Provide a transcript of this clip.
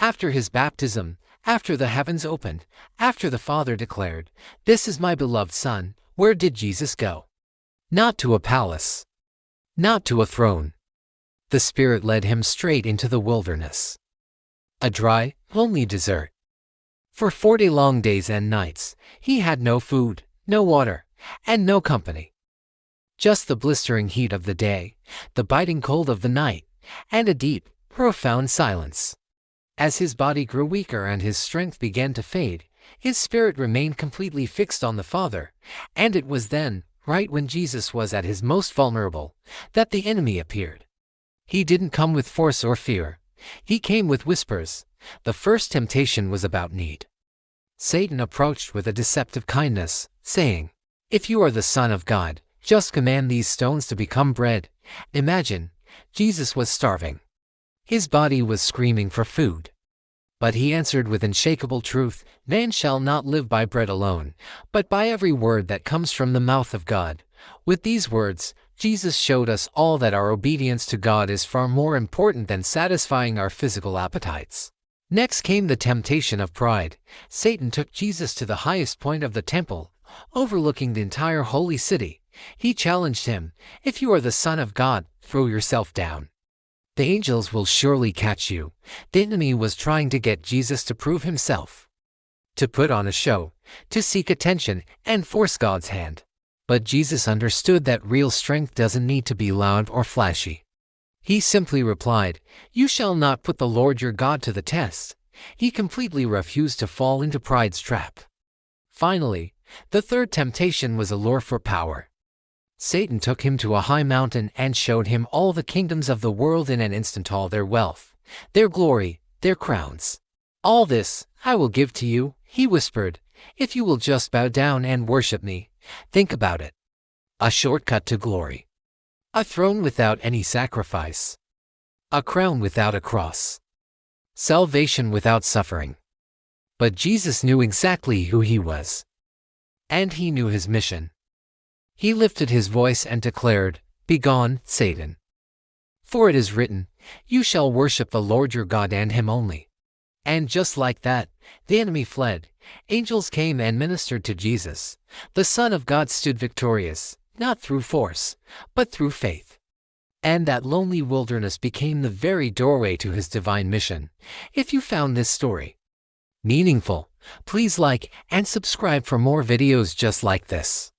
After his baptism, after the heavens opened, after the Father declared, "This is my beloved Son," where did Jesus go? Not to a palace. Not to a throne. The Spirit led him straight into the wilderness. A dry, lonely desert. For 40 long days and nights, he had no food, no water, and no company. Just the blistering heat of the day, the biting cold of the night, and a deep, profound silence. As his body grew weaker and his strength began to fade, his spirit remained completely fixed on the Father, and it was then, right when Jesus was at his most vulnerable, that the enemy appeared. He didn't come with force or fear. He came with whispers. The first temptation was about need. Satan approached with a deceptive kindness, saying, "If you are the Son of God, just command these stones to become bread." Imagine, Jesus was starving. His body was screaming for food. But he answered with unshakable truth, "Man shall not live by bread alone, but by every word that comes from the mouth of God." With these words, Jesus showed us all that our obedience to God is far more important than satisfying our physical appetites. Next came the temptation of pride. Satan took Jesus to the highest point of the temple, overlooking the entire holy city. He challenged him, "If you are the Son of God, throw yourself down. The angels will surely catch you." The enemy was trying to get Jesus to prove himself, to put on a show, to seek attention, and force God's hand. But Jesus understood that real strength doesn't need to be loud or flashy. He simply replied, "You shall not put the Lord your God to the test." He completely refused to fall into pride's trap. Finally, the third temptation was a lure for power. Satan took him to a high mountain and showed him all the kingdoms of the world in an instant, all their wealth, their glory, their crowns. "All this I will give to you," he whispered, "if you will just bow down and worship me." Think about it. A shortcut to glory. A throne without any sacrifice. A crown without a cross. Salvation without suffering. But Jesus knew exactly who he was. And he knew his mission. He lifted his voice and declared, "Begone, Satan. For it is written, you shall worship the Lord your God and him only." And just like that, the enemy fled. Angels came and ministered to Jesus. The Son of God stood victorious, not through force, but through faith. And that lonely wilderness became the very doorway to his divine mission. If you found this story meaningful, please like and subscribe for more videos just like this.